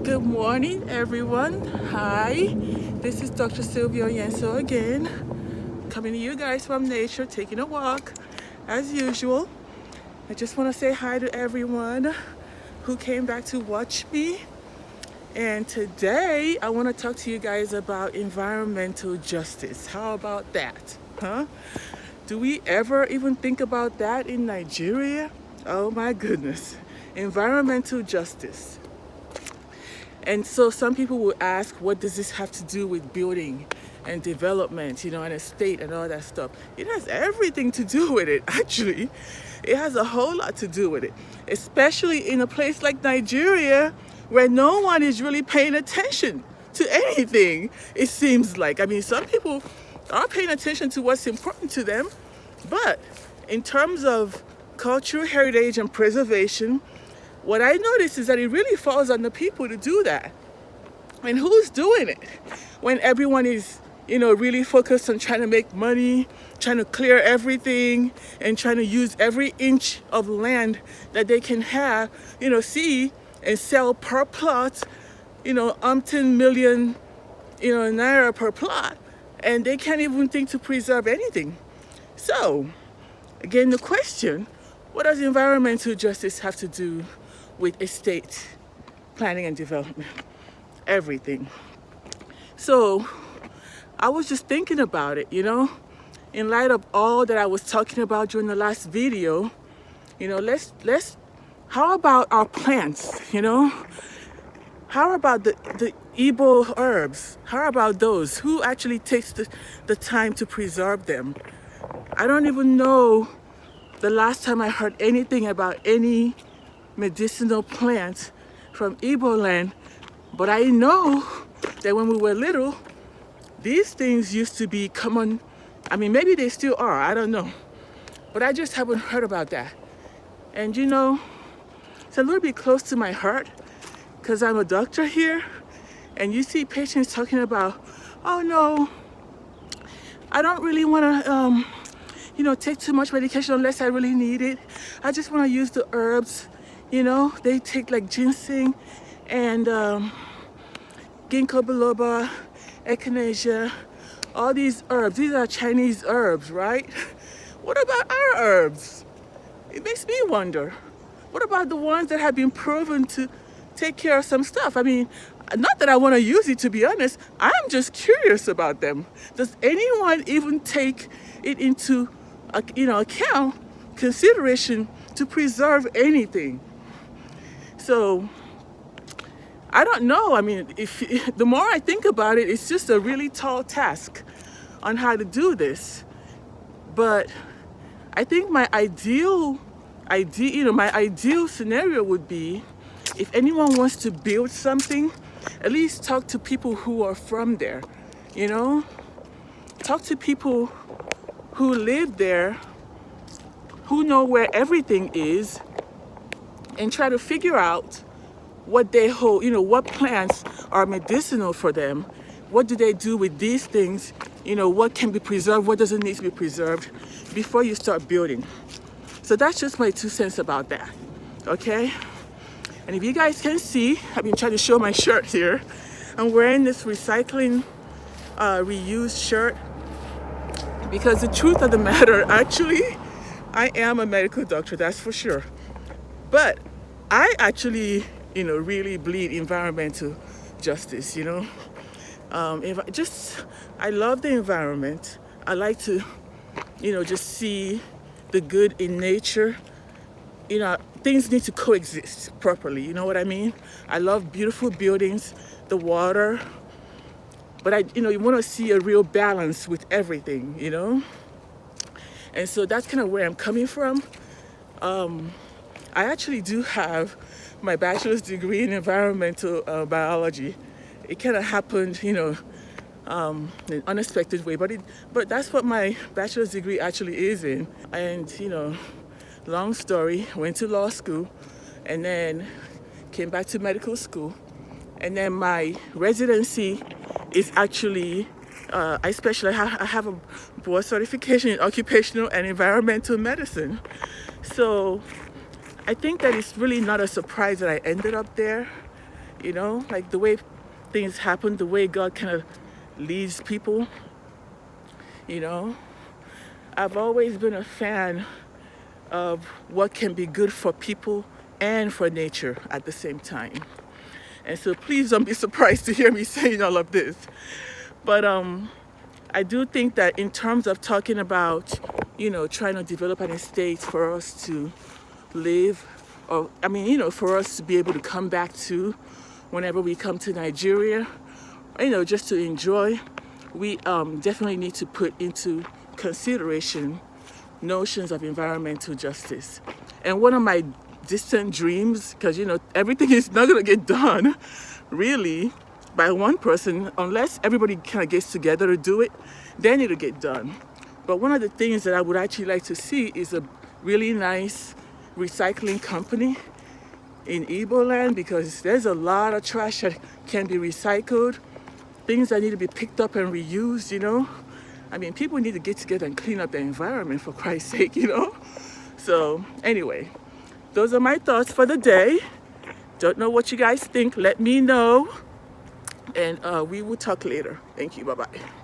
Good morning, everyone. Hi, this is Dr. Sylvia Yenso again, coming to you guys from nature, taking a walk as usual. I just want to say hi to everyone who came back to watch me. And today I want to talk to you guys about environmental justice. How about that? Huh? Do we ever even think about that in Nigeria? Oh my goodness. Environmental justice. And so some people will ask, what does this have to do with building and development, and a state and all that stuff? It has everything to do with it, actually. It has a whole lot to do with it, especially in a place like Nigeria where no one is really paying attention to anything, it seems like. I mean, some people are paying attention to what's important to them, but in terms of cultural heritage and preservation, what I notice is that it really falls on the people to do that. And who's doing it? When everyone is, really focused on trying to make money, trying to clear everything, and trying to use every inch of land that they can have, see and sell per plot, umpteen million, naira per plot. And they can't even think to preserve anything. So, again, the question, what does environmental justice have to do with estate planning and development? Everything. So I was just thinking about it, in light of all that I was talking about during the last video. Let's how about our plants? How about the Igbo herbs? How about those? Who actually takes the time to preserve them? I don't even know the last time I heard anything about any medicinal plant from Igbo land, but I know that when we were little, these things used to be common. I mean, maybe they still are, I don't know, but I just haven't heard about that. And it's a little bit close to my heart because I'm a doctor here, and you see patients talking about, oh no, I don't really want to take too much medication unless I really need it. I just want to use the herbs. They take like ginseng and ginkgo biloba, echinacea, all these herbs. These are Chinese herbs, right? What about our herbs? It makes me wonder. What about the ones that have been proven to take care of some stuff? I mean, not that I want to use it, to be honest. I'm just curious about them. Does anyone even take it into account, consideration to preserve anything? So I don't know. I mean, the more I think about it, it's just a really tall task on how to do this. But I think my ideal scenario would be, if anyone wants to build something, at least talk to people who are from there. Talk to people who live there, who know where everything is, and try to figure out what they hold, what plants are medicinal for them. What do they do with these things? What can be preserved, what doesn't need to be preserved before you start building. So that's just my 2 cents about that, okay? And if you guys can see, I've been trying to show my shirt here. I'm wearing this recycling, reused shirt because the truth of the matter, actually, I am a medical doctor, that's for sure. But I actually, really bleed environmental justice, I love the environment. I like to, just see the good in nature. Things need to coexist properly, you know what I mean? I love beautiful buildings, the water, but you want to see a real balance with everything, And so that's kind of where I'm coming from. I actually do have my bachelor's degree in environmental biology. It kind of happened, in an unexpected way, but that's what my bachelor's degree actually is in. And, long story, went to law school and then came back to medical school. And then my residency is actually, I have a board certification in occupational and environmental medicine. So I think that it's really not a surprise that I ended up there. you know, like the way things happen, the way God kind of leads people, you know. I've always been a fan of what can be good for people and for nature at the same time. And so please don't be surprised to hear me saying all of this. But I do think that in terms of talking about, you know, trying to develop an estate for us to live, or I mean, you know, for us to be able to come back to whenever we come to Nigeria, you know, just to enjoy, we definitely need to put into consideration notions of environmental justice. And one of my distant dreams, because, you know, everything is not going to get done really by one person unless everybody kind of gets together to do it, then it'll get done. But one of the things that I would actually like to see is a really nice recycling company in Igbo land, because there's a lot of trash that can be recycled, things that need to be picked up and reused, you know. I mean, people need to get together and clean up the environment, for Christ's sake, you know. So anyway, those are my thoughts for the day. Don't know what you guys think. Let me know. And we will talk later. Thank you. Bye-bye.